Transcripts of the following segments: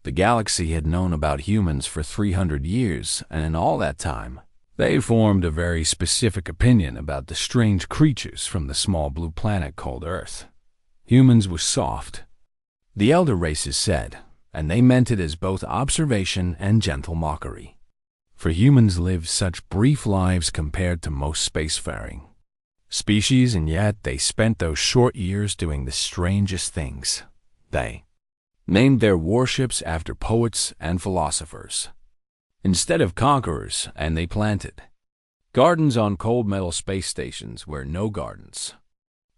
The galaxy had known about humans for 300 years, and in all that time, they formed a very specific opinion about the strange creatures from the small blue planet called Earth. Humans were soft, the elder races said, and they meant it as both observation and gentle mockery. For humans lived such brief lives compared to most spacefaring species, and yet they spent those short years doing the strangest things. They named their warships after poets and philosophers instead of conquerors, and they planted gardens on cold metal space stations where no gardens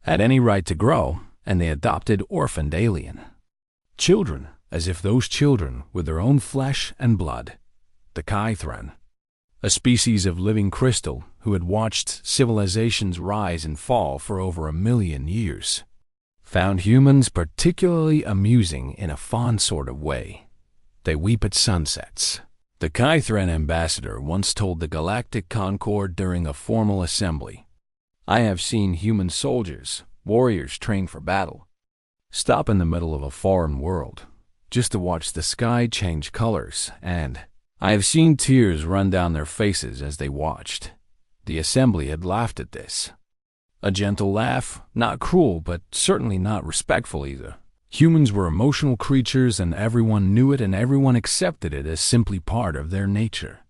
had any right to grow, and they adopted orphaned alien children as if those children were their own flesh and blood. The Kythran, a species of living crystal who had watched civilizations rise and fall for over 1 million years, found humans particularly amusing in a fond sort of way. They weep at sunsets. The Kythran ambassador once told the Galactic Concord during a formal assembly, "I have seen human soldiers, warriors trained for battle, stop in the middle of a foreign world just to watch the sky change colors, and I have seen tears run down their faces as they watched." The assembly had laughed at this. A gentle laugh, not cruel, but certainly not respectful either. Humans were emotional creatures, and everyone knew it, and everyone accepted it as simply part of their nature.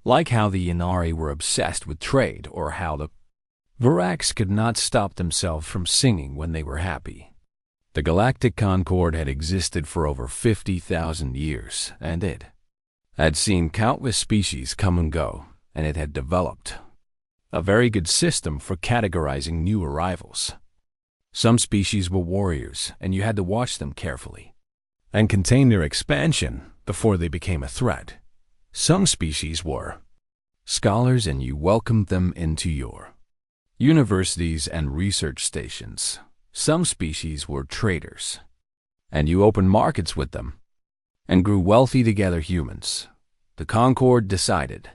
Like how the Inari were obsessed with trade, or how the Virax could not stop themselves from singing when they were happy. The Galactic Concord had existed for over 50,000 years, and it had seen countless species come and go, and it had developed a very good system for categorizing new arrivals. Some species were warriors, and you had to watch them carefully and contain their expansion before they became a threat. Some species were scholars, and you welcomed them into your universities and research stations. Some species were traders, and you opened markets with them and grew wealthy together. Humans, the Concord decided,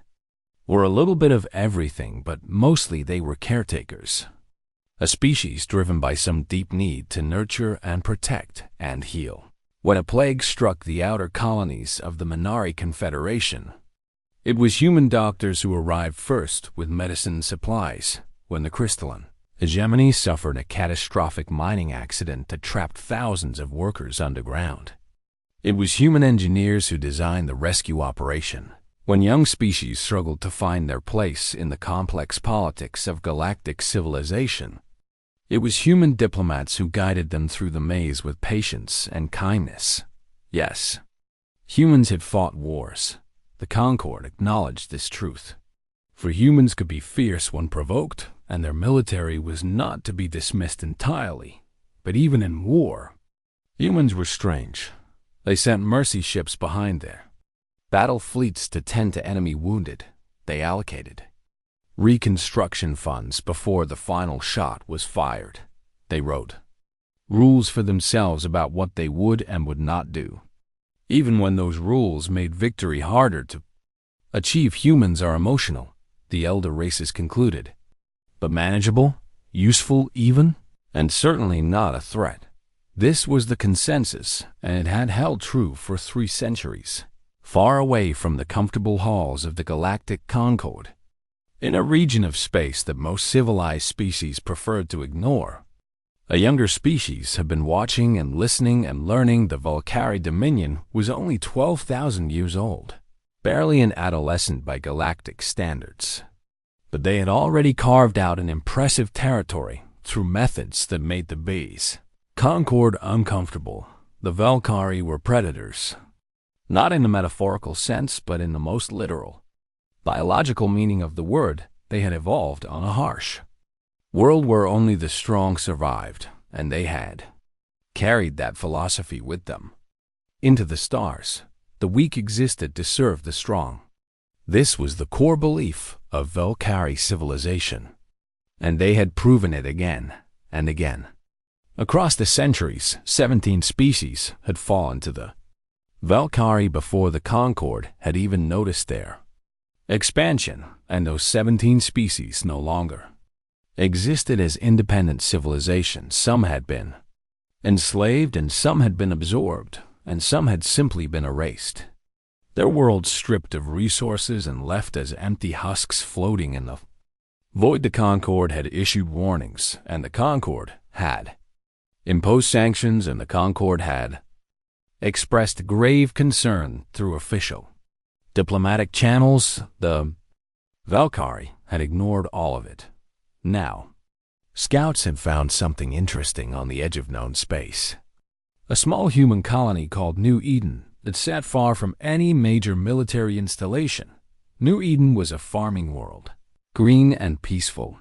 were a little bit of everything, but mostly they were caretakers. A species driven by some deep need to nurture and protect and heal. When a plague struck the outer colonies of the Minari Confederation, it was human doctors who arrived first with medicine supplies. When the crystalline hegemony suffered a catastrophic mining accident that trapped thousands of workers underground, it was human engineers who designed the rescue operation. When young species struggled to find their place in the complex politics of galactic civilization, it was human diplomats who guided them through the maze with patience and kindness. Yes, humans had fought wars. The Concord acknowledged this truth. For humans could be fierce when provoked, and their military was not to be dismissed entirely. But even in war, humans were strange. They sent mercy ships behind their battle fleets to tend to enemy wounded. They allocated reconstruction funds before the final shot was fired. They wrote rules for themselves about what they would and would not do, even when those rules made victory harder to achieve. Humans are emotional, the elder races concluded, but manageable, useful even, and certainly not a threat. This was the consensus, and it had held true for 3 centuries. Far away from the comfortable halls of the Galactic Concord, in a region of space that most civilized species preferred to ignore, a younger species had been watching and listening and learning. The Valkyrie Dominion was only 12,000 years old, barely an adolescent by galactic standards. But they had already carved out an impressive territory through methods that made the bees Concord uncomfortable. The Valkyrie were predators, not in the metaphorical sense, but in the most literal, biological meaning of the word. They had evolved on a harsh world where only the strong survived, and they had carried that philosophy with them into the stars. The weak existed to serve the strong. This was the core belief of Valkyrie civilization, and they had proven it again and again. Across the centuries, 17 species had fallen to the Valkyrie before the Concord had even noticed their expansion, and those 17 species no longer existed as independent civilizations. Some had been enslaved and some had been absorbed, and some had simply been erased. Their world stripped of resources and left as empty husks floating in the void. The Concord had issued warnings, and the Concord had imposed sanctions, and the Concord had expressed grave concern through official diplomatic channels. The Valkyrie had ignored all of it. Now, scouts had found something interesting on the edge of known space. A small human colony called New Eden that sat far from any major military installation. New Eden was a farming world, green and peaceful,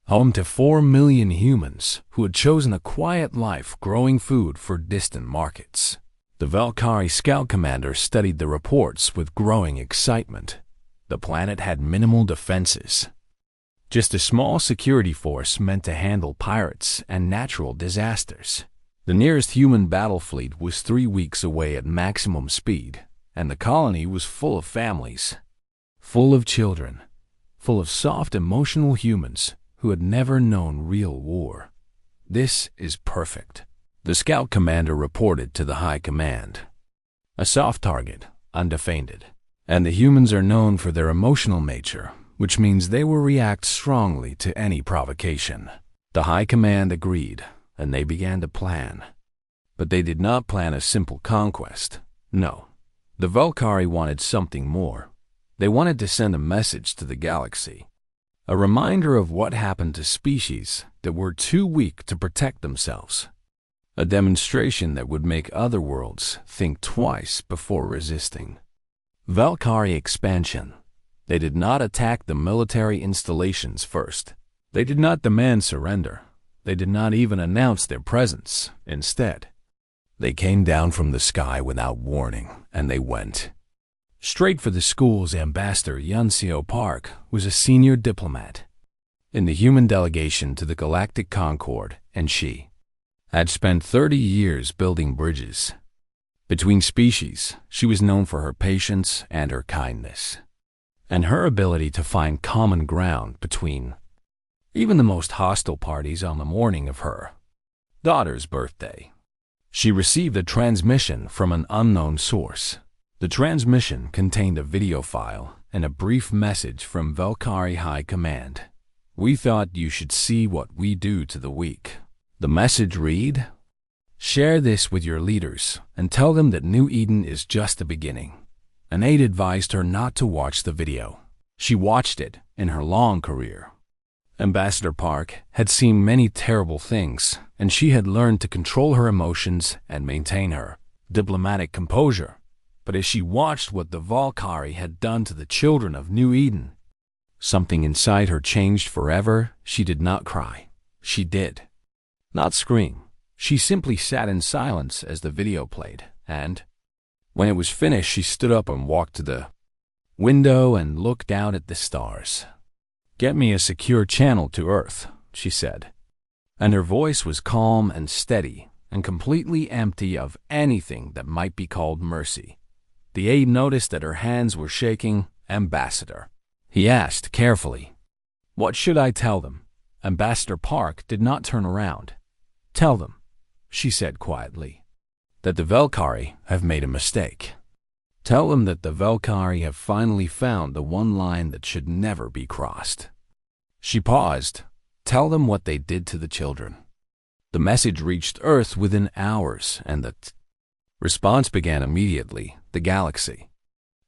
home to 4 million humans who had chosen a quiet life growing food for distant markets. The Valkyrie scout commander studied the reports with growing excitement. The planet had minimal defenses, just a small security force meant to handle pirates and natural disasters. The nearest human battle fleet was 3 weeks away at maximum speed, and the colony was full of families, full of children, full of soft, emotional humans who had never known real war. "This is perfect," the scout commander reported to the high command. "A soft target, undefended, and the humans are known for their emotional nature, which means they will react strongly to any provocation." The high command agreed, and they began to plan. But they did not plan a simple conquest. No, the Valkyrie wanted something more. They wanted to send a message to the galaxy, a reminder of what happened to species that were too weak to protect themselves, a demonstration that would make other worlds think twice before resisting. Valkyrie expansion. They did not attack the military installations first. They did not demand surrender. They did not even announce their presence. Instead, they came down from the sky without warning, and they went straight for the school's ambassador. Yunseo Park was a senior diplomat in the human delegation to the Galactic Concord, and she had spent 30 years building bridges between species. She was known for her patience and her kindness, and her ability to find common ground between even the most hostile parties. On the morning of her daughter's birthday, she received a transmission from an unknown source. The transmission contained a video file and a brief message from Valkyrie High Command. "We thought you should see what we do to the weak." The message read, "Share this with your leaders and tell them that New Eden is just the beginning." An aide advised her not to watch the video. She watched it in her long career. Ambassador Park had seen many terrible things, and she had learned to control her emotions and maintain her diplomatic composure. But as she watched what the Valkyrie had done to the children of New Eden, something inside her changed forever. She did not cry. She did not scream. She simply sat in silence as the video played, and when it was finished, she stood up and walked to the window and looked out at the stars. "Get me a secure channel to Earth," she said, and her voice was calm and steady and completely empty of anything that might be called mercy. The aide noticed that her hands were shaking. "Ambassador," he asked carefully, "what should I tell them?" Ambassador Park did not turn around. "Tell them," she said quietly, "that the Valkyrie have made a mistake. Tell them that the Valkyrie have finally found the one line that should never be crossed." She paused. "Tell them what they did to the children." The message reached Earth within hours, and the response began immediately. The galaxy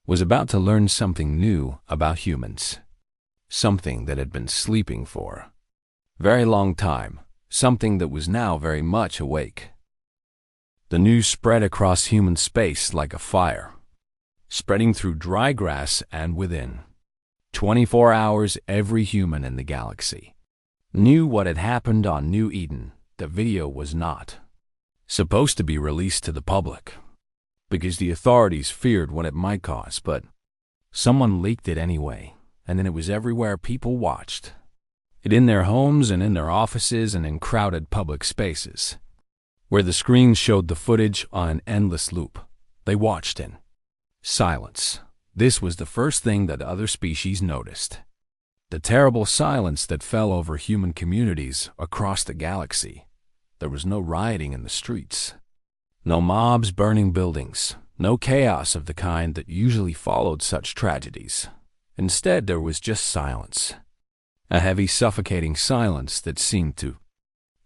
was about to learn something new about humans, something that had been sleeping for a very long time, something that was now very much awake. The news spread across human space like a fire, spreading through dry grass, and within 24 hours every human in the galaxy knew what had happened on New Eden. The video was not supposed to be released to the public because the authorities feared what it might cause, but someone leaked it anyway, and then it was everywhere. People watched it in their homes and in their offices and in crowded public spaces, where the screens showed the footage on an endless loop. They watched in silence. This was the first thing that other species noticed. The terrible silence that fell over human communities across the galaxy. There was no rioting in the streets. No mobs burning buildings, no chaos of the kind that usually followed such tragedies. Instead, there was just silence. A heavy, suffocating silence that seemed to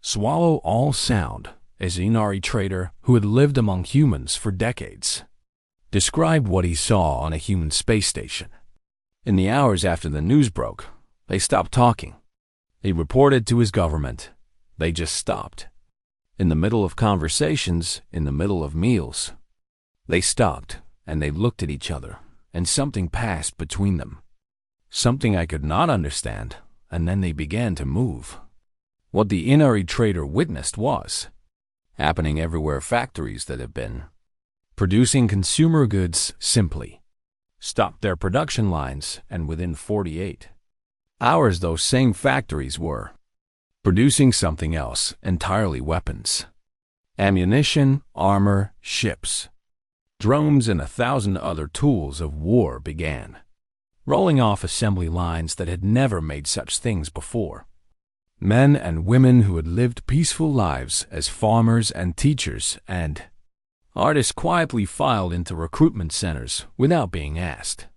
swallow all sound, as Inari trader, who had lived among humans for decades, described what he saw on a human space station. In the hours after the news broke, they stopped talking. He reported to his government. They just stopped. In the middle of conversations, in the middle of meals, they stopped and they looked at each other, and something passed between them. Something I could not understand, and then they began to move. What the Inari trader witnessed was happening everywhere. Factories that have been producing consumer goods simply stopped their production lines, and within 48 hours those same factories were producing something else entirely: weapons, ammunition, armor, ships, drones, and 1,000 other tools of war began rolling off assembly lines that had never made such things before. Men and women who had lived peaceful lives as farmers and teachers and artists quietly filed into recruitment centers without being asked.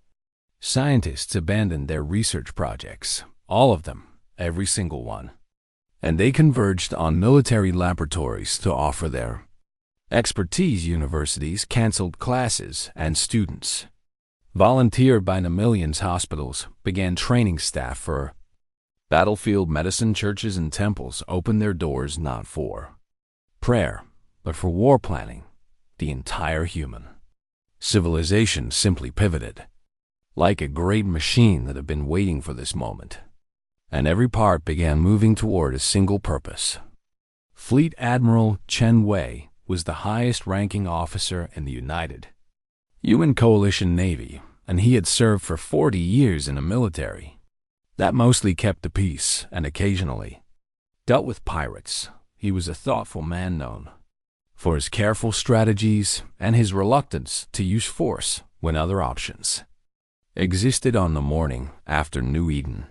Scientists abandoned their research projects, all of them, every single one, and they converged on military laboratories to offer their expertise. Universities canceled classes, and students, volunteered by the millions. Hospitals began training staff for battlefield medicine. Churches and temples opened their doors not for prayer, but for war planning. The entire human civilization simply pivoted, like a great machine that had been waiting for this moment, and every part began moving toward a single purpose. Fleet Admiral Chen Wei was the highest-ranking officer in the United UN Coalition Navy, and he had served for 40 years in a military that mostly kept the peace and occasionally dealt with pirates. He was a thoughtful man known for his careful strategies and his reluctance to use force when other options existed. On the morning after New Eden,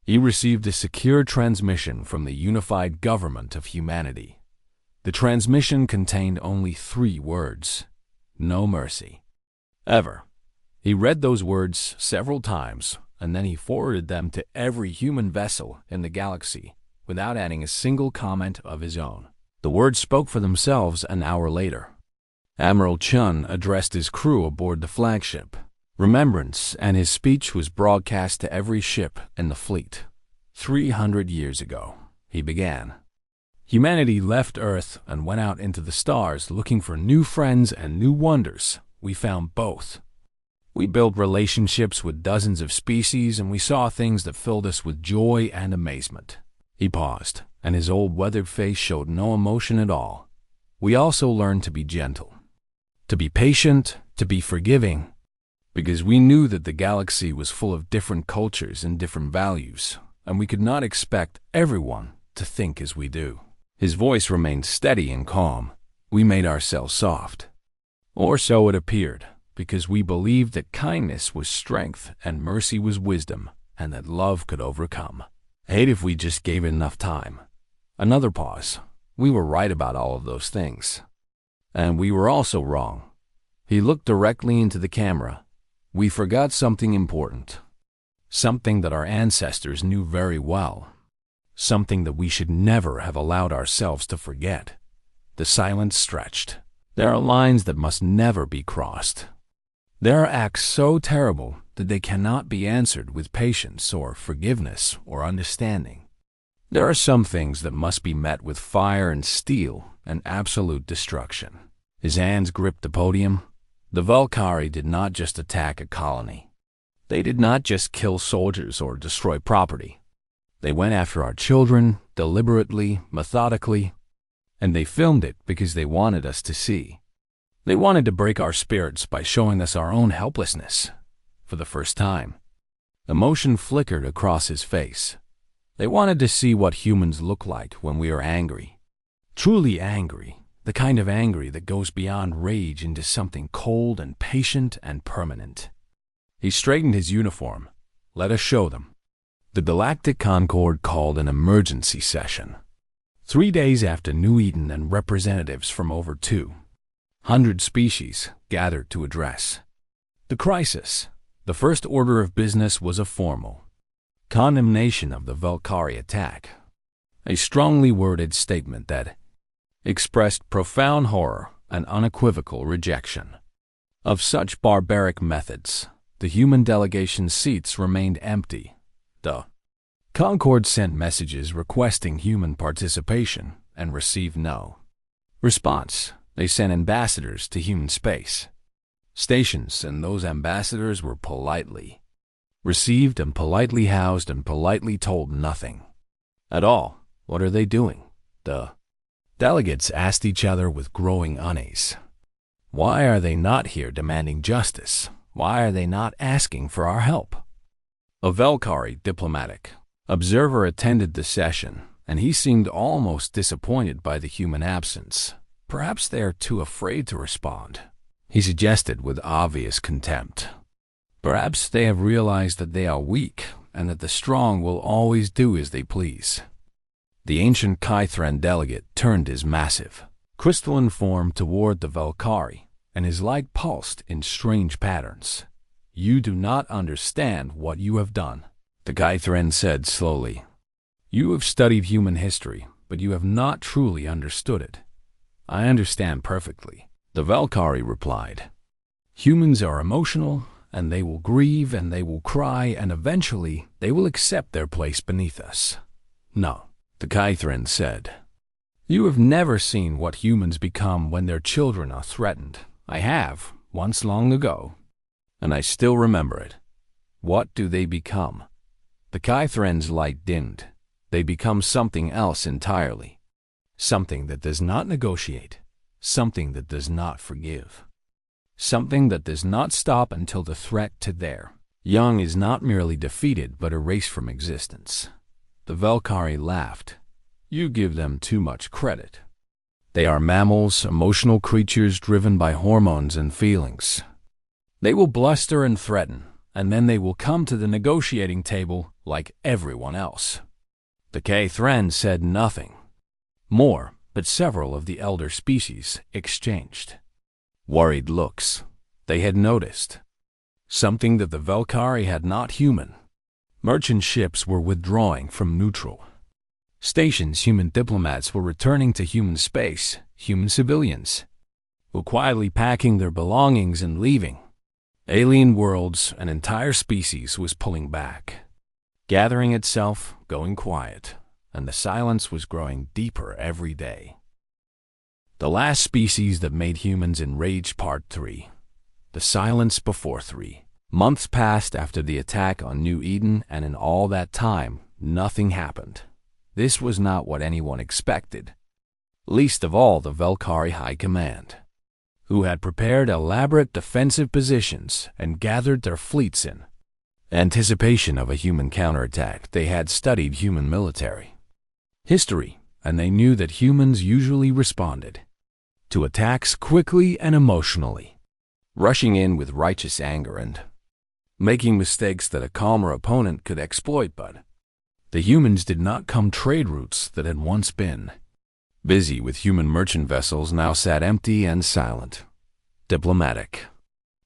he received a secure transmission from the unified government of humanity. The transmission contained only 3 words: no mercy, ever. He read those words several times, and then he forwarded them to every human vessel in the galaxy without adding a single comment of his own. The words spoke for themselves. An hour later, Admiral Chun addressed his crew aboard the flagship Remembrance, and his speech was broadcast to every ship in the fleet. 300 years ago, he began. Humanity left Earth and went out into the stars looking for new friends and new wonders. We found both. We built relationships with dozens of species, and we saw things that filled us with joy and amazement. He paused, and his old weathered face showed no emotion at all. We also learned to be gentle, to be patient, to be forgiving, because we knew that the galaxy was full of different cultures and different values, and we could not expect everyone to think as we do. His voice remained steady and calm. We made ourselves soft, or so it appeared, because we believed that kindness was strength and mercy was wisdom, and that love could overcome hate if we just gave it enough time. Another pause. We were right about all of those things, and we were also wrong. He looked directly into the camera. We forgot something important, something that our ancestors knew very well, something that we should never have allowed ourselves to forget. The silence stretched. There are lines that must never be crossed. There are acts so terrible that they cannot be answered with patience or forgiveness or understanding. There are some things that must be met with fire and steel and absolute destruction. His hands gripped the podium. The Valkyrie did not just attack a colony. They did not just kill soldiers or destroy property. They went after our children, deliberately, methodically, and they filmed it because they wanted us to see. They wanted to break our spirits by showing us our own helplessness. For the first time, emotion flickered across his face. They wanted to see what humans look like when we are angry. Truly angry, the kind of angry that goes beyond rage into something cold and patient and permanent. He straightened his uniform. Let us show them. The Galactic Concord called an emergency session. 3 days after New Eden, and representatives from over 100 species gathered to address the crisis. The first order of business was a formal condemnation of the Valkyrie attack, a strongly worded statement that expressed profound horror and unequivocal rejection of such barbaric methods. The human delegation's seats remained empty. The Concord sent messages requesting human participation and received no response. They sent ambassadors to human space stations, and those ambassadors were politely received and politely housed and politely told nothing at all. What are they doing? The delegates asked each other with growing unease. Why are they not here demanding justice? Why are they not asking for our help? A Valkyrie diplomatic observer attended the session, and he seemed almost disappointed by the human absence. Perhaps they are too afraid to respond, he suggested with obvious contempt. Perhaps they have realized that they are weak and that the strong will always do as they please. The ancient Kythran delegate turned his massive, crystalline form toward the Valkyrie, and his light pulsed in strange patterns. You do not understand what you have done, the Kythran said slowly. You have studied human history, but you have not truly understood it. I understand perfectly, the Valkyrie replied. Humans are emotional, and they will grieve, and they will cry, and eventually they will accept their place beneath us. No, the Kythran said. You have never seen what humans become when their children are threatened. I have, once long ago, and I still remember it. What do they become? The Kythran's light dimmed. They become something else entirely. Something that does not negotiate. Something that does not forgive. Something that does not stop until the threat to their young is not merely defeated but erased from existence. The Valkyrie laughed. You give them too much credit. They are mammals, emotional creatures driven by hormones and feelings. They will bluster and threaten, and then they will come to the negotiating table like everyone else. The Kythran said nothing more, but several of the elder species exchanged worried looks. They had noticed something that the Valkyrie had not human. Merchant ships were withdrawing from neutral stations. Human diplomats were returning to human space. Human civilians were quietly packing their belongings and leaving. Alien worlds, an entire species was pulling back, gathering itself, going quiet, and the silence was growing deeper every day. The last species that made humans enraged. Part 3. The silence before 3 months passed after the attack on New Eden, and in all that time, nothing happened. This was not what anyone expected, least of all the Valkyrie High Command, who had prepared elaborate defensive positions and gathered their fleets in anticipation of a human counterattack. They had studied human military history, and they knew that humans usually responded to attacks quickly and emotionally, rushing in with righteous anger and making mistakes that a calmer opponent could exploit. But the humans did not come. Trade routes that had once been busy with human merchant vessels now sat empty and silent. Diplomatic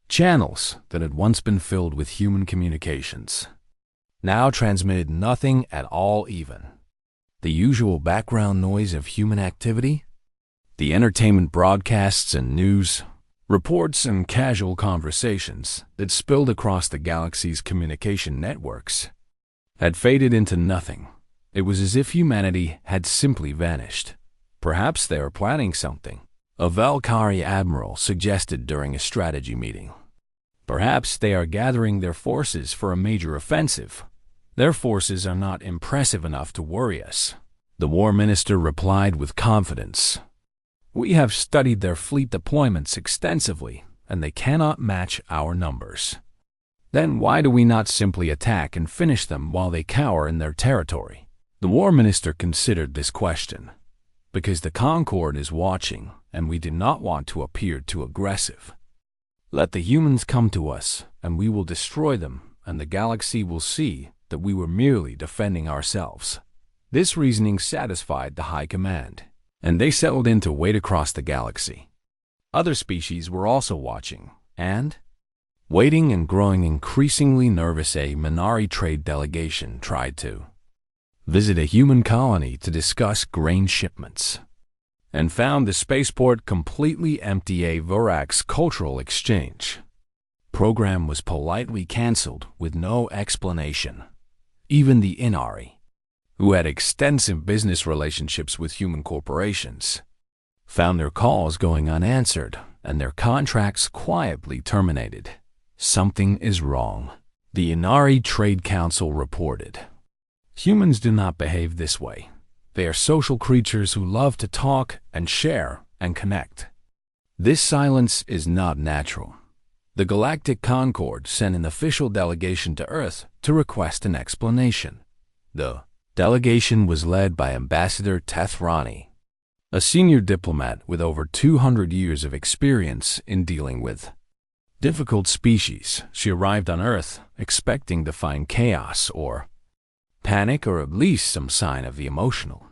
channels that had once been filled with human communications now transmitted nothing at all. Even the usual background noise of human activity, the entertainment broadcasts and news reports and casual conversations that spilled across the galaxy's communication networks, had faded into nothing. It was as if humanity had simply vanished. Perhaps they were planning something, a Valkyrie admiral suggested during a strategy meeting. Perhaps they are gathering their forces for a major offensive. Their forces are not impressive enough to worry us, the war minister replied with confidence. We have studied their fleet deployments extensively, and they cannot match our numbers. Then why do we not simply attack and finish them while they cower in their territory? The war minister considered this question. Because the Concord is watching, and we do not want to appear too aggressive. Let the humans come to us, and we will destroy them, and the galaxy will see that we were merely defending ourselves. This reasoning satisfied the High Command, and they settled in to wait across the galaxy. Other species were also watching, and, waiting and growing increasingly nervous, a Minari trade delegation tried to visit a human colony to discuss grain shipments, and found the spaceport completely empty. A Vorax cultural exchange program was politely cancelled with no explanation. Even the Inari, who had extensive business relationships with human corporations, found their calls going unanswered and their contracts quietly terminated. Something is wrong, the Inari Trade Council reported. Humans do not behave this way. They are social creatures who love to talk and share and connect. This silence is not natural. The Galactic Concord sent an official delegation to Earth to request an explanation. The delegation was led by Ambassador Tethrani, a senior diplomat with over 200 years of experience in dealing with difficult species. She arrived on Earth expecting to find chaos or panic, or at least some sign of the emotional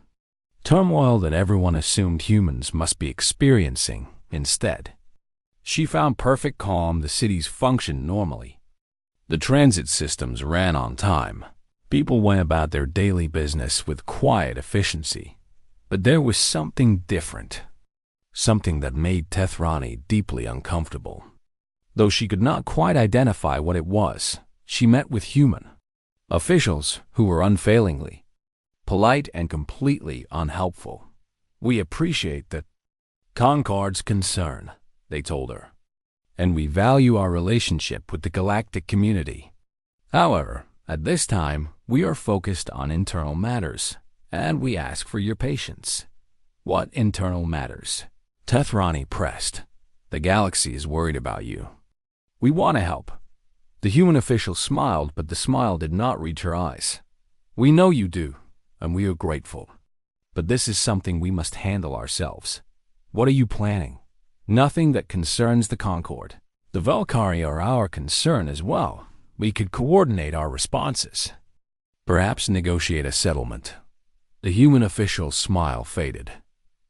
turmoil that everyone assumed humans must be experiencing. Instead, she found perfect calm. The cities functioned normally. The transit systems ran on time. People went about their daily business with quiet efficiency. But there was something different, something that made Tethrani deeply uncomfortable. Though she could not quite identify what it was, she met with human officials who were unfailingly polite and completely unhelpful. "We appreciate the Concord's concern," they told her, "and we value our relationship with the galactic community. However, at this time, we are focused on internal matters, and we ask for your patience." "What internal matters?" Tethrani pressed. "The galaxy is worried about you. We want to help." The human official smiled, but the smile did not reach her eyes. "We know you do, and we are grateful. But this is something we must handle ourselves. What are you planning?" "Nothing that concerns the Concord. The Valkyrie are our concern as well. We could coordinate our responses. Perhaps negotiate a settlement." The human official's smile faded.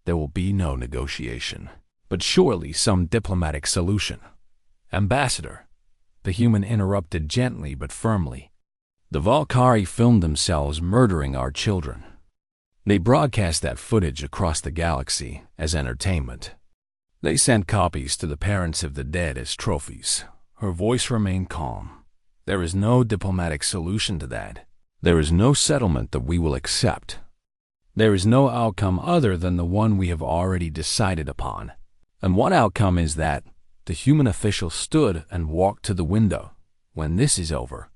"There will be no negotiation, but surely some diplomatic solution." "Ambassador," the human interrupted gently but firmly, "the Valkyrie filmed themselves murdering our children. They broadcast that footage across the galaxy as entertainment. They sent copies to the parents of the dead as trophies." Her voice remained calm. "There is no diplomatic solution to that. There is no settlement that we will accept. There is no outcome other than the one we have already decided upon." "And what outcome is that?" The human official stood and walked to the window. "When this is over,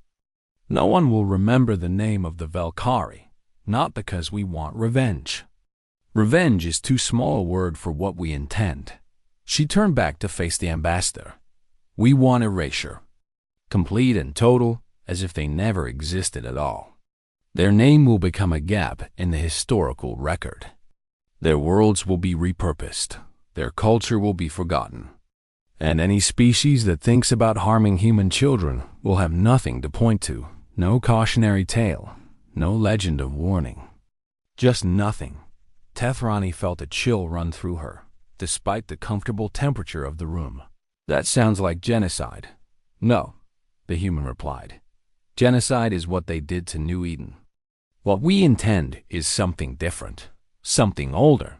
no one will remember the name of the Valkyrie, not because we want revenge. Revenge is too small a word for what we intend." She turned back to face the ambassador. "We want erasure, complete and total, as if they never existed at all. Their name will become a gap in the historical record. Their worlds will be repurposed. Their culture will be forgotten. And any species that thinks about harming human children will have nothing to point to. No cautionary tale, no legend of warning. Just nothing." Tethrani felt a chill run through her, despite the comfortable temperature of the room. "That sounds like genocide." "No," the human replied. "Genocide is what they did to New Eden. What we intend is something different, something older,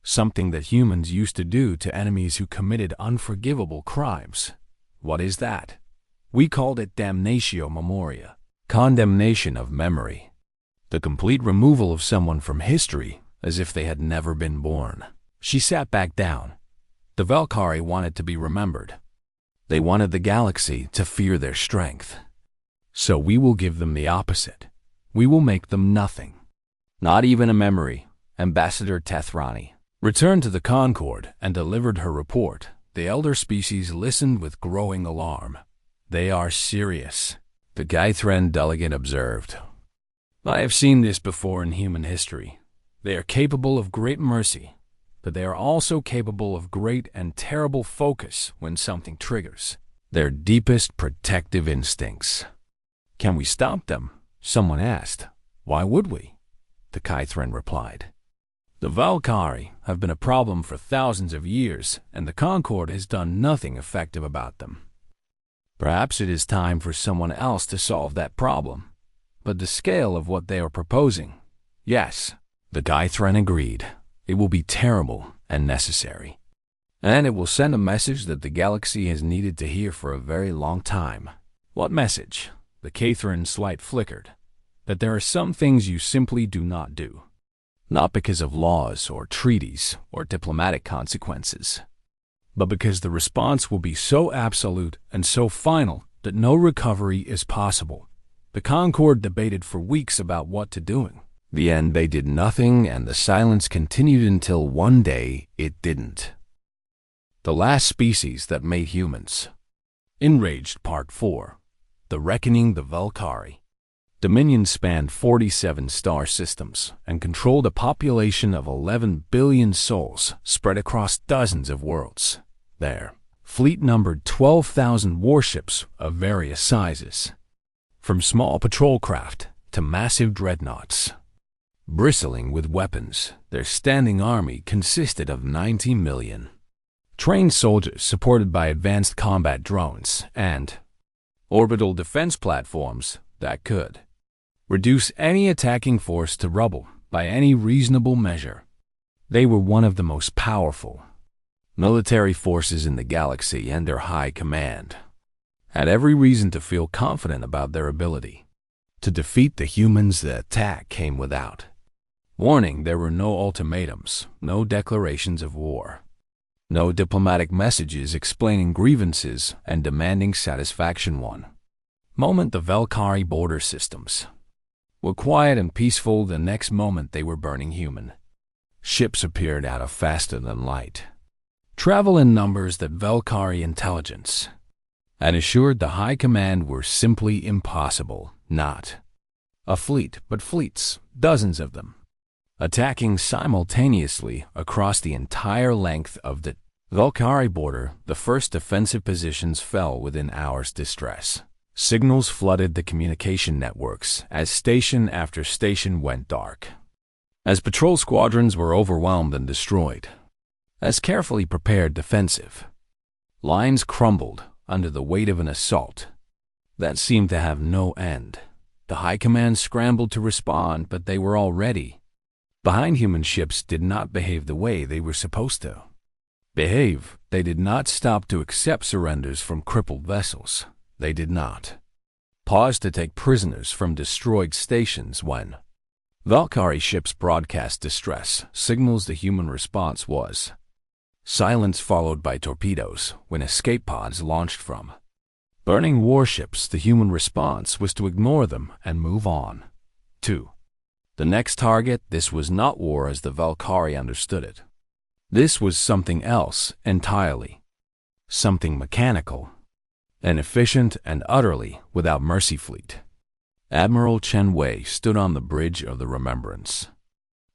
something that humans used to do to enemies who committed unforgivable crimes." "What is that?" "We called it damnatio memoria, condemnation of memory. The complete removal of someone from history as if they had never been born." She sat back down. The Valkyrie wanted to be remembered. They wanted the galaxy to fear their strength. "So we will give them the opposite. We will make them nothing. Not even a memory." Ambassador Tethrani returned to the Concord and delivered her report. The elder species listened with growing alarm. "They are serious," the Gythran delegate observed. "I have seen this before in human history. They are capable of great mercy, but they are also capable of great and terrible focus when something triggers their deepest protective instincts." "Can we stop them?" someone asked. "Why would we?" the Gythran replied. The Valkyrie have been a problem for thousands of years, and the Concord has done nothing effective about them. Perhaps it is time for someone else to solve that problem. But the scale of what they are proposing, yes, the Dythran agreed. It will be terrible and necessary. And it will send a message that the galaxy has needed to hear for a very long time. What message? The Catherin's light flickered. That there are some things you simply do not do. Not because of laws or treaties or diplomatic consequences, but because the response will be so absolute and so final that no recovery is possible. The Concord debated for weeks about what to do. In the end, they did nothing, and the silence continued until one day it didn't. The last species that made humans. Enraged Part 4. The Reckoning the Valkyrie. Dominion spanned 47 star systems and controlled a population of 11 billion souls spread across dozens of worlds. Their fleet numbered 12,000 warships of various sizes, from small patrol craft to massive dreadnoughts. Bristling with weapons, their standing army consisted of 90 million. Trained soldiers supported by advanced combat drones and orbital defense platforms that could reduce any attacking force to rubble by any reasonable measure. They were one of the most powerful military forces in the galaxy, and their high command had every reason to feel confident about their ability to defeat the humans. The attack came without warning. There were no ultimatums, no declarations of war, no diplomatic messages explaining grievances and demanding satisfaction. One moment the Valkyrie border systems were quiet and peaceful, the next moment they were burning human ships appeared out of faster than light travel in numbers that Valkyrie intelligence had assured the High Command were simply impossible. Not a fleet, but fleets, dozens of them, attacking simultaneously across the entire length of the Valkyrie border. The first defensive positions fell within hours. Distress signals flooded the communication networks as station after station went dark, as patrol squadrons were overwhelmed and destroyed, as carefully prepared defensive lines crumbled under the weight of an assault that seemed to have no end. The High Command scrambled to respond, but they were already behind. Human ships did not behave the way they were supposed to behave. They did not stop to accept surrenders from crippled vessels. They did not pause to take prisoners from destroyed stations when Valkyrie ships broadcast distress signals. The human response was silence, followed by torpedoes. When escape pods launched from burning warships, the human response was to ignore them and move on to the next target. This was not war as the Valkyrie understood it. This was something else entirely, something mechanical, inefficient, and utterly without mercy. Fleet Admiral Chen Wei stood on the bridge of the Remembrance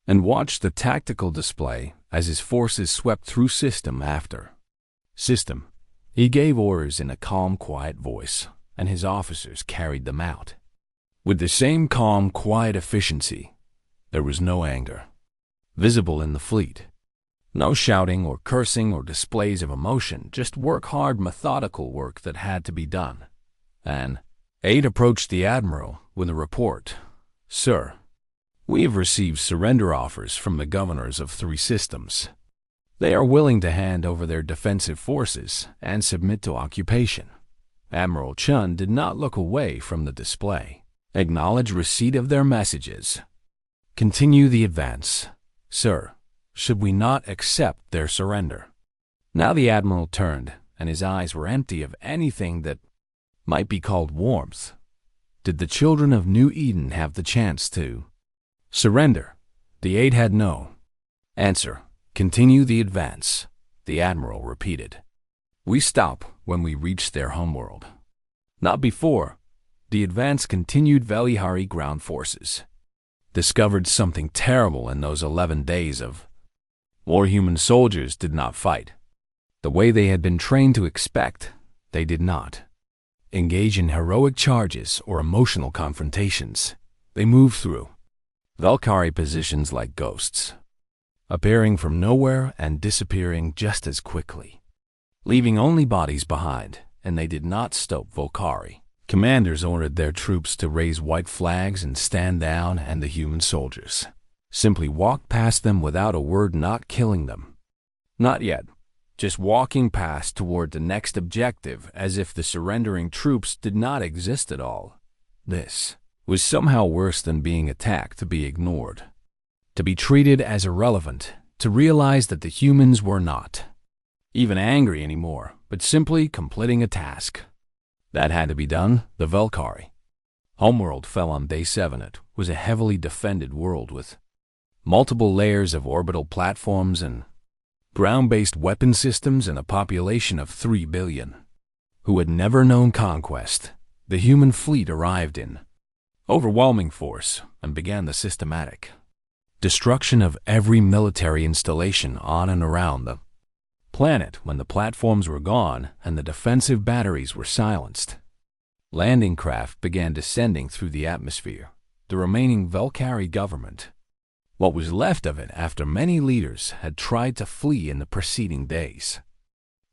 and watched the tactical display as his forces swept through system after system. He gave orders in a calm, quiet voice, and his officers carried them out with the same calm, quiet efficiency. There was no anger visible in the fleet. No shouting or cursing or displays of emotion, just work, hard, methodical work that had to be done. An aide approached the Admiral with a report. Sir, we have received surrender offers from the governors of 3 systems. They are willing to hand over their defensive forces and submit to occupation. Admiral Chun did not look away from the display. Acknowledge receipt of their messages. Continue the advance. Sir, should we not accept their surrender? Now the Admiral turned, and his eyes were empty of anything that might be called warmth. Did the children of New Eden have the chance to surrender? The aide had no answer. Continue the advance, the Admiral repeated. We stop when we reach their homeworld. Not before. The advance continued. Valkyrie ground forces discovered something terrible in those 11 days of war. Human soldiers did not fight the way they had been trained to expect. They did not engage in heroic charges or emotional confrontations. They moved through Valkyrie positions like ghosts, appearing from nowhere and disappearing just as quickly, leaving only bodies behind, and they did not stop Volcari. Commanders ordered their troops to raise white flags and stand down, and the human soldiers simply walked past them without a word, not killing them. Not yet, just walking past toward the next objective as if the surrendering troops did not exist at all. This was somehow worse than being attacked, to be ignored, to be treated as irrelevant, to realize that the humans were not even angry anymore, but simply completing a task that had to be done. The Valkyrie homeworld fell on day 7. It was a heavily defended world with multiple layers of orbital platforms and ground-based weapon systems and a population of 3 billion who had never known conquest. The human fleet arrived in overwhelming force and began the systematic destruction of every military installation on and around the planet. When the platforms were gone and the defensive batteries were silenced, landing craft began descending through the atmosphere. The remaining Valkyrie government, what was left of it after many leaders had tried to flee in the preceding days,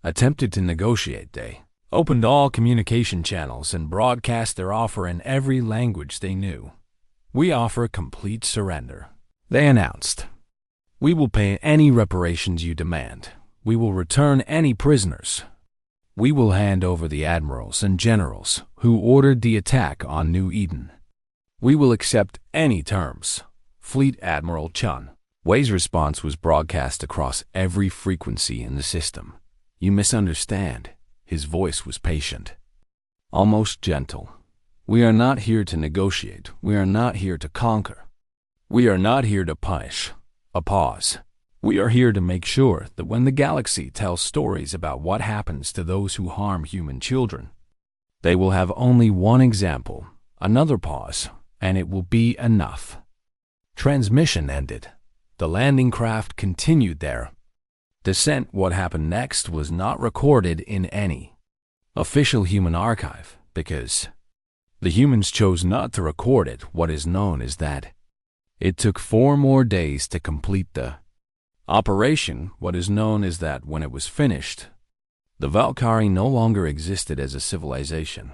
attempted to negotiate. They opened all communication channels and broadcast their offer in every language they knew. "We offer complete surrender," they announced. "We will pay any reparations you demand. We will return any prisoners. We will hand over the admirals and generals who ordered the attack on New Eden. We will accept any terms." Fleet Admiral Chun Wei's response was broadcast across every frequency in the system. "You misunderstand." His voice was patient, almost gentle. "We are not here to negotiate. We are not here to conquer. We are not here to punish." A pause. "We are here to make sure that when the galaxy tells stories about what happens to those who harm human children, they will have only one example." Another pause, "and it will be enough." Transmission ended. The landing craft continued their descent. What happened next was not recorded in any official human archive because the humans chose not to record it. What is known is that it took 4 more days to complete the operation. What is known is that when it was finished, the Valkyrie no longer existed as a civilization,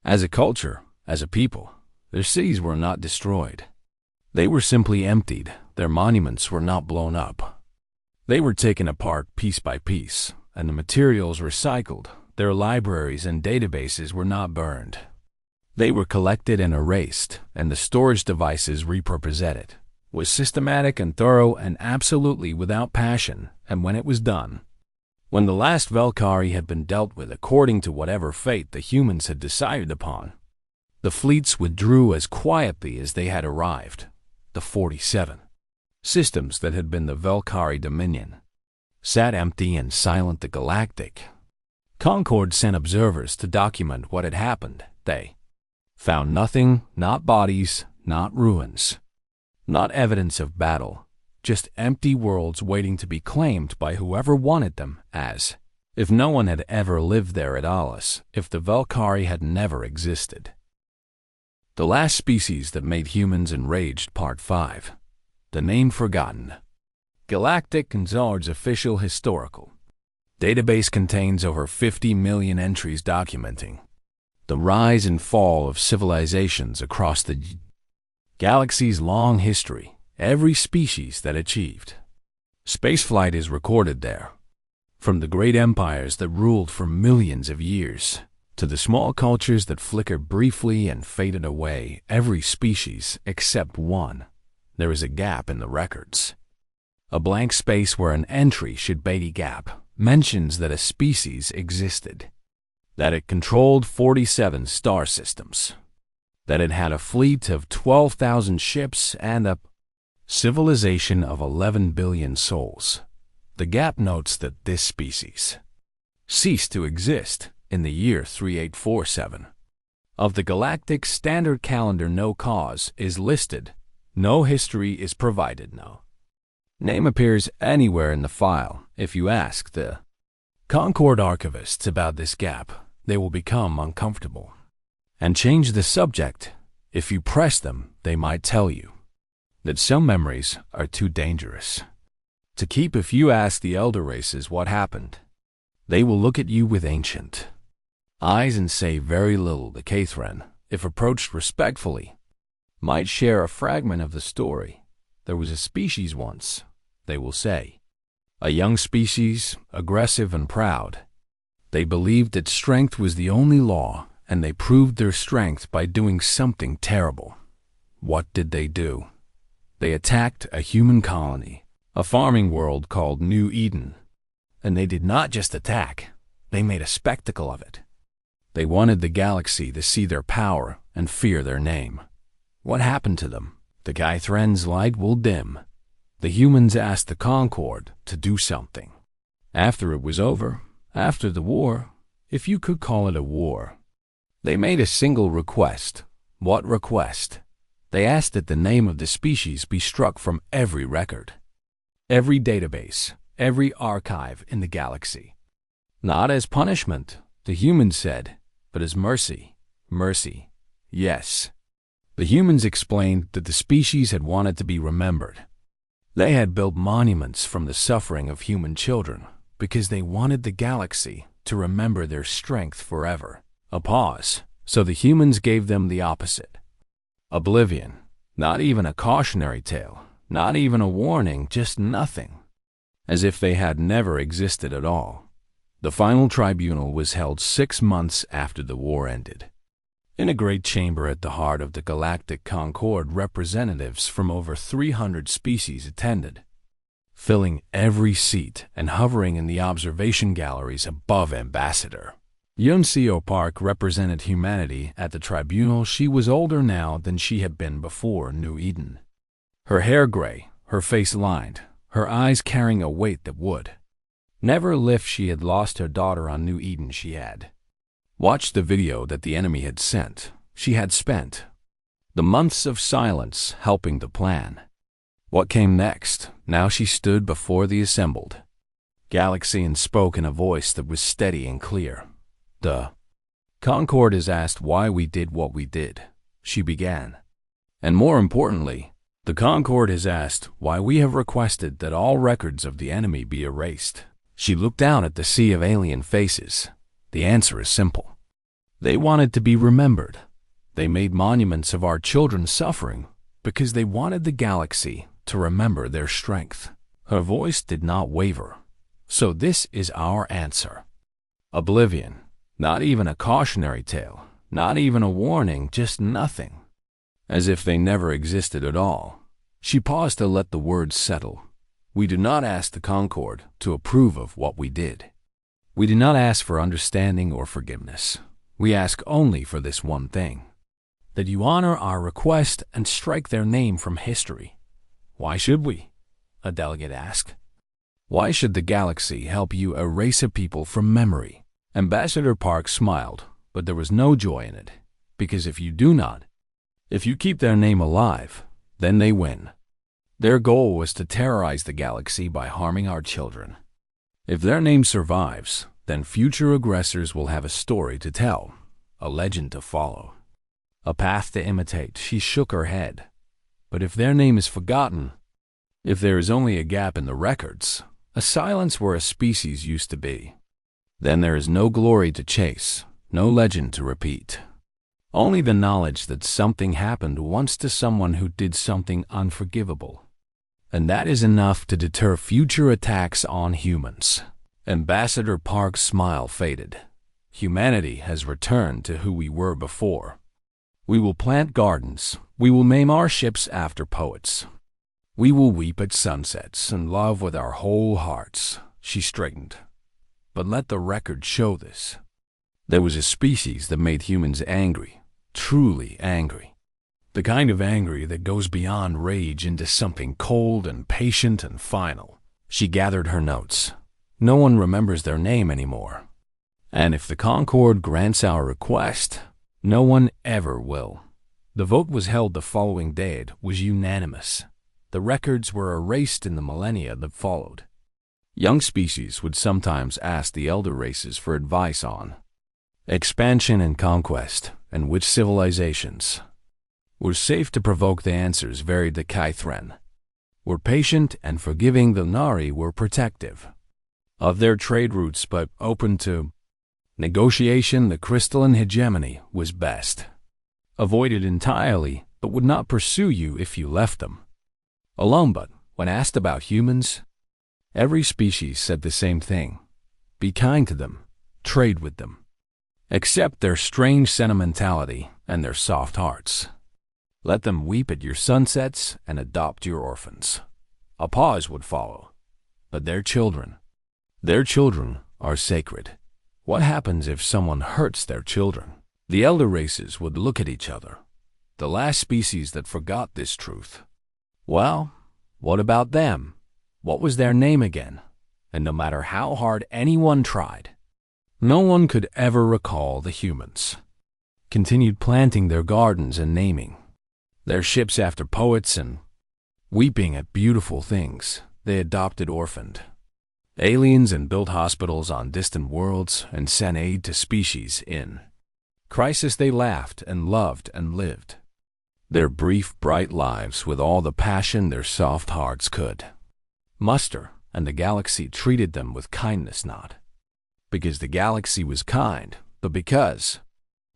as a culture, as a people. Their cities were not destroyed. They were simply emptied. Their monuments were not blown up. They were taken apart piece by piece, and the materials recycled. Their libraries and databases were not burned. They were collected and erased, and the storage devices repurposed. Was systematic and thorough and absolutely without passion. And when it was done, when the last Valkyrie had been dealt with according to whatever fate the humans had decided upon, the fleets withdrew as quietly as they had arrived. The 47 systems that had been the Valkyrie dominion sat empty and silent. The Galactic Concord sent observers to document what had happened. They found nothing, not bodies, not ruins, not evidence of battle, just empty worlds waiting to be claimed by whoever wanted them, as if no one had ever lived there at all, as if the Valkyrie had never existed. The Last Species That Made Humans Enraged, Part 5. The Name Forgotten. Galactic Conzard's official historical database contains over 50 million entries documenting the rise and fall of civilizations across the galaxy's long history. Every species that achieved spaceflight is recorded there, from the great empires that ruled for millions of years to the small cultures that flickered briefly and faded away. Every species except one. There is a gap in the records, a blank space where an entry should be. The gap mentions that a species existed, that it controlled 47 star systems, that it had a fleet of 12,000 ships and a civilization of 11 billion souls. The gap notes that this species ceased to exist in the year 3847 of the galactic standard calendar. No cause is listed. No history is provided. No name appears anywhere in the file. If you ask the Concord archivists about this gap, they will become uncomfortable and change the subject. If you press them, they might tell you that some memories are too dangerous To keep if you ask the elder races what happened, they will look at you with ancient eyes and say very little. The Cathren, if approached respectfully, might share a fragment of the story. There was a species once, they will say. A young species, aggressive and proud. They believed that strength was the only law, and they proved their strength by doing something terrible. What did they do? They attacked a human colony, a farming world called New Eden. And they did not just attack, they made a spectacle of it. They wanted the galaxy to see their power and fear their name. What happened to them? The Cathren's light will dim. The humans asked the Concord to do something. After it was over, after the war, if you could call it a war, they made a single request. What request? They asked that the name of the species be struck from every record, every database, every archive in the galaxy. Not as punishment, the humans said, but as mercy. Mercy, yes. The humans explained that the species had wanted to be remembered. They had built monuments from the suffering of human children because they wanted the galaxy to remember their strength forever. A pause, so the humans gave them the opposite. Oblivion, not even a cautionary tale, not even a warning, just nothing. As if they had never existed at all. The final tribunal was held 6 months after the war ended. In a great chamber at the heart of the Galactic Concord, representatives from over 300 species attended, filling every seat and hovering in the observation galleries above Ambassador. Yunseo Park represented humanity at the tribunal. She was older now than she had been before New Eden. Her hair gray, her face lined, her eyes carrying a weight that would never lift. She had lost her daughter on New Eden. She had watched the video that the enemy had sent. She had spent the months of silence helping the plan. What came next? Now she stood before the assembled galaxy and spoke in a voice that was steady and clear. The Concord is asked why we did what we did, she began. And more importantly, the Concord is asked why we have requested that all records of the enemy be erased. She looked down at the sea of alien faces. The answer is simple. They wanted to be remembered. They made monuments of our children's suffering because they wanted the galaxy to remember their strength. Her voice did not waver. So this is our answer. Oblivion. Not even a cautionary tale. Not even a warning. Just nothing. As if they never existed at all. She paused to let the words settle. We do not ask the Concord to approve of what we did. We do not ask for understanding or forgiveness. We ask only for this one thing, that you honor our request and strike their name from history. Why should we? A delegate asked. Why should the galaxy help you erase a people from memory? Ambassador Park smiled, but there was no joy in it, because if you do not, if you keep their name alive, then they win. Their goal was to terrorize the galaxy by harming our children. If their name survives, then future aggressors will have a story to tell, a legend to follow, a path to imitate. She shook her head. But if their name is forgotten, if there is only a gap in the records, a silence where a species used to be, then there is no glory to chase, no legend to repeat. Only the knowledge that something happened once to someone who did something unforgivable. And that is enough to deter future attacks on humans. Ambassador Park's smile faded. Humanity has returned to who we were before. We will plant gardens. We will name our ships after poets. We will weep at sunsets and love with our whole hearts. She straightened. But let the record show this. There was a species that made humans angry, truly angry. The kind of angry that goes beyond rage into something cold and patient and final. She gathered her notes. No one remembers their name anymore. And if the Concord grants our request, no one ever will. The vote was held the following day. It was unanimous. The records were erased in the millennia that followed. Young species would sometimes ask the elder races for advice on expansion and conquest, and which civilizations were safe to provoke. The answers varied. The Cathren were patient and forgiving. The Nari were protective of their trade routes but open to negotiation. The crystalline hegemony was best avoided entirely, but would not pursue you if you left them alone. But when asked about humans, every species said the same thing: be kind to them, trade with them. Accept their strange sentimentality and their soft hearts. Let them weep at your sunsets and adopt your orphans. A pause would follow. But their children are sacred. What happens if someone hurts their children? The elder races would look at each other, the last species that forgot this truth. Well, what about them? What was their name again? And no matter how hard anyone tried, no one could ever recall. The humans continued planting their gardens and naming their ships after poets and weeping at beautiful things they adopted orphaned aliens, and built hospitals on distant worlds and sent aid to species in crisis. They laughed and loved and lived their brief, bright lives with all the passion their soft hearts could muster, and the galaxy treated them with kindness, not because the galaxy was kind, but because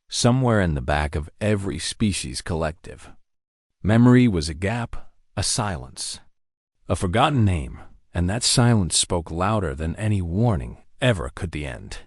somewhere in the back of every species collective memory was a gap, a silence, a forgotten name, and that silence spoke louder than any warning ever could. The end.